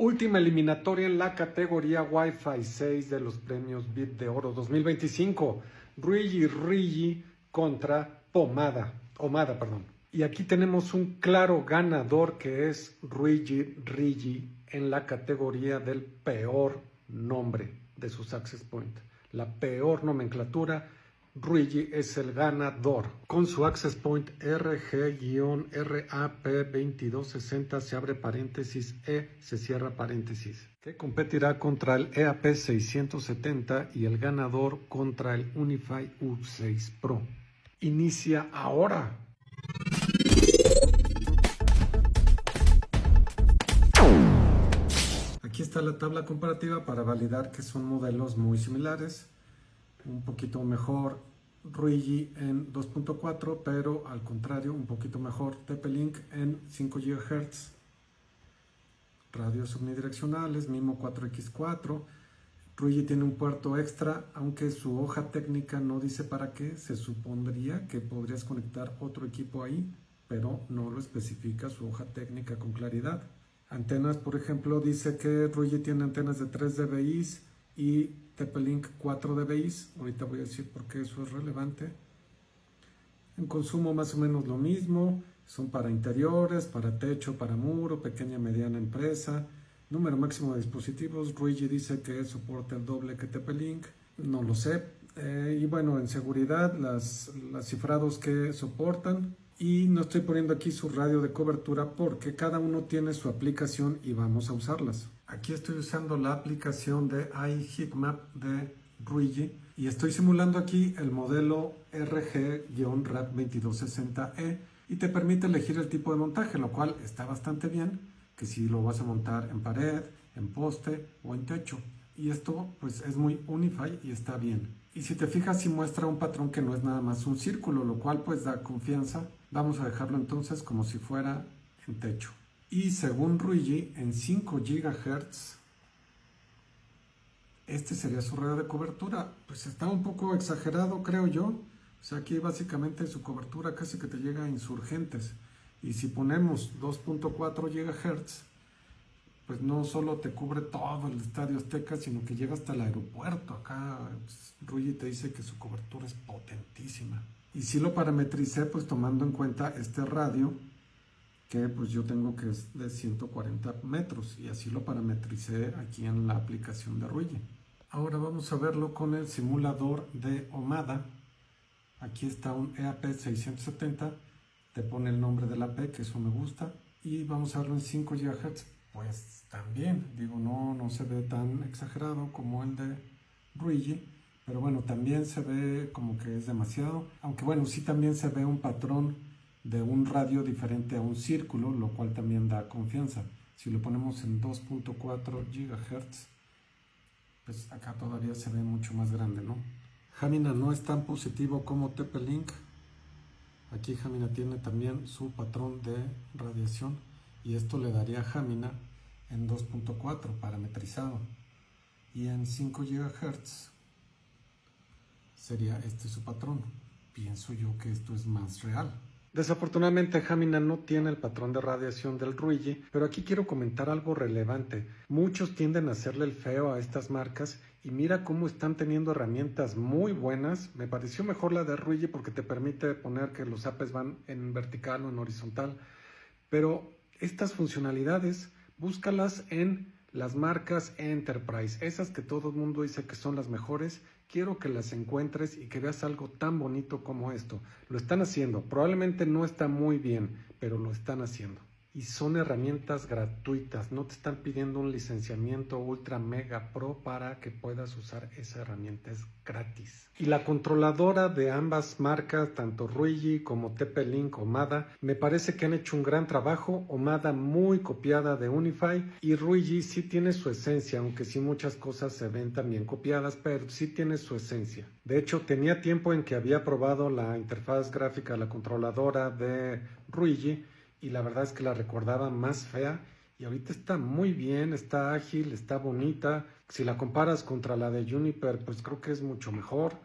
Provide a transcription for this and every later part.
Última eliminatoria en la categoría Wi-Fi 6 de los premios VIP de Oro 2025. Ruigi contra Omada. Y aquí tenemos un claro ganador que es Rigi en la categoría del peor nombre de sus Access Point. La peor nomenclatura. Ruigi es el ganador. Con su Access Point RG-RAP2260 se abre paréntesis E, se cierra paréntesis. Que competirá contra el EAP670 y el ganador contra el Unify U6 Pro. Inicia ahora. Aquí está la tabla comparativa para validar que son modelos muy similares. Un poquito mejor Ruigi en 2.4, pero al contrario, un poquito mejor TP-Link en 5 GHz. Radios omnidireccionales, MIMO 4X4. Ruigi tiene un puerto extra, aunque su hoja técnica no dice para qué. Se supondría que podrías conectar otro equipo ahí, pero no lo especifica su hoja técnica con claridad. Antenas, por ejemplo, dice que Ruigi tiene antenas de 3 dBi y TP-Link 4 dBi. Ahorita voy a decir por qué eso es relevante. En consumo más o menos lo mismo. Son para interiores, para techo, para muro, pequeña y mediana empresa. Número máximo de dispositivos. Ruigi dice que soporta el doble que TP-Link. No lo sé. Y bueno, en seguridad, las cifrados que soportan. Y no estoy poniendo aquí su radio de cobertura porque cada uno tiene su aplicación y vamos a usarlas. Aquí estoy usando la aplicación de iHeatMap de Ruigi y estoy simulando aquí el modelo RG-RAP2260E y te permite elegir el tipo de montaje, lo cual está bastante bien, que si lo vas a montar en pared, en poste o en techo. Y esto pues es muy Unify y está bien. Y si te fijas, sí muestra un patrón que no es nada más un círculo, lo cual pues da confianza. Vamos a dejarlo entonces como si fuera en techo. Y según Ruigi, en 5 GHz, este sería su radio de cobertura. Pues está un poco exagerado, creo yo. O sea, aquí básicamente su cobertura casi que te llega a Insurgentes. Y si ponemos 2.4 GHz, pues no solo te cubre todo el Estadio Azteca, sino que llega hasta el aeropuerto. Acá pues, Ruigi te dice que su cobertura es potentísima. Y si lo parametricé, pues tomando en cuenta este radio, que pues yo tengo que es de 140 metros, y así lo parametricé aquí en la aplicación de Ruigi. Ahora vamos a verlo con el simulador de Omada. Aquí está un EAP670, te pone el nombre del AP, que eso me gusta, y vamos a verlo en 5 GHz. Pues también, digo, no se ve tan exagerado como el de Ruigi, pero bueno, también se ve como que es demasiado, aunque bueno, sí también se ve un patrón de un radio diferente a un círculo, lo cual también da confianza. Si lo ponemos en 2.4 GHz, pues acá todavía se ve mucho más grande, ¿no? Hamina no es tan positivo como TP-Link. Aquí Hamina tiene también su patrón de radiación y esto le daría a Hamina en 2.4 parametrizado, y en 5 GHz sería este su patrón. Pienso yo que esto es más real. Desafortunadamente Hamina no tiene el patrón de radiación del Ruigi, pero aquí quiero comentar algo relevante. Muchos tienden a hacerle el feo a estas marcas y mira cómo están teniendo herramientas muy buenas. Me pareció mejor la de Ruigi porque te permite poner que los APs van en vertical o en horizontal, pero estas funcionalidades búscalas en las marcas Enterprise, esas que todo el mundo dice que son las mejores. Quiero que las encuentres y que veas algo tan bonito como esto. Lo están haciendo, probablemente no está muy bien, pero lo están haciendo. Y son herramientas gratuitas, no te están pidiendo un licenciamiento ultra mega pro para que puedas usar esa herramienta, es gratis. Y la controladora de ambas marcas, tanto Ruigi como TP-Link Omada, me parece que han hecho un gran trabajo. Omada muy copiada de Unify y Ruigi sí tiene su esencia, aunque sí muchas cosas se ven también copiadas, pero sí tiene su esencia. De hecho, tenía tiempo en que había probado la interfaz gráfica, la controladora de Ruigi, y la verdad es que la recordaba más fea, y ahorita está muy bien, está ágil, está bonita. Si la comparas contra la de Juniper, pues creo que es mucho mejor.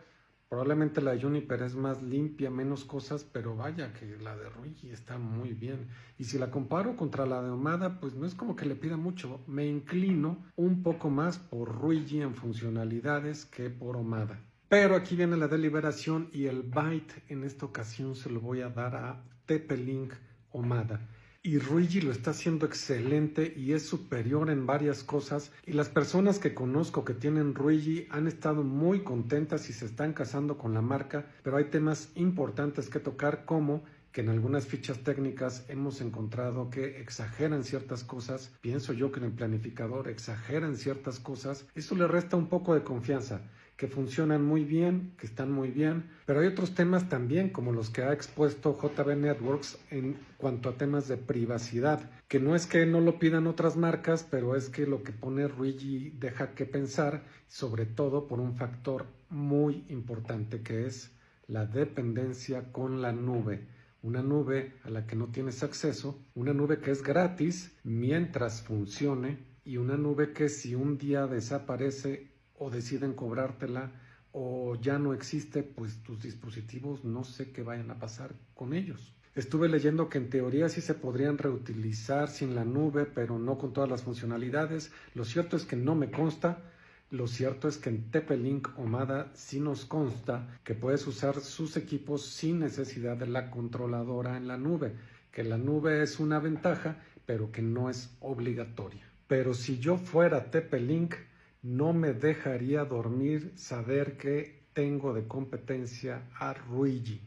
Probablemente la de Juniper es más limpia, menos cosas, pero vaya que la de Ruigi está muy bien. Y si la comparo contra la de Omada, pues no es como que le pida mucho. Me inclino un poco más por Ruigi en funcionalidades que por Omada. Pero aquí viene la deliberación y el Byte en esta ocasión se lo voy a dar a TP-Link Omada. Y Ruigi lo está haciendo excelente y es superior en varias cosas. Y las personas que conozco que tienen Ruigi han estado muy contentas y se están casando con la marca. Pero hay temas importantes que tocar, como que en algunas fichas técnicas hemos encontrado que exageran ciertas cosas. Pienso yo que en el planificador exageran ciertas cosas. Eso le resta un poco de confianza. Que funcionan muy bien, que están muy bien, pero hay otros temas también, como los que ha expuesto JB Networks en cuanto a temas de privacidad, que no es que no lo pidan otras marcas, pero es que lo que pone Ruigi deja que pensar, sobre todo por un factor muy importante, que es la dependencia con la nube. Una nube a la que no tienes acceso, una nube que es gratis mientras funcione, y una nube que si un día desaparece o deciden cobrártela o ya no existe, pues tus dispositivos no sé qué vayan a pasar con ellos. Estuve leyendo que en teoría sí se podrían reutilizar sin la nube, pero no con todas las funcionalidades. Lo cierto es que no me consta. Lo cierto es que en TP-Link Omada sí nos consta que puedes usar sus equipos sin necesidad de la controladora en la nube, que la nube es una ventaja, pero que no es obligatoria. Pero si yo fuera TP-Link, no me dejaría dormir saber que tengo de competencia a Ruigi.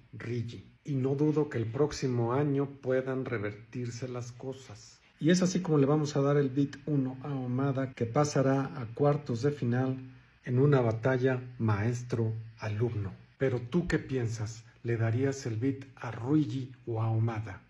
Y no dudo que el próximo año puedan revertirse las cosas. Y es así como le vamos a dar el Beat 1 a Omada, que pasará a cuartos de final en una batalla maestro-alumno. Pero ¿tú qué piensas? ¿Le darías el Beat a Ruigi o a Omada?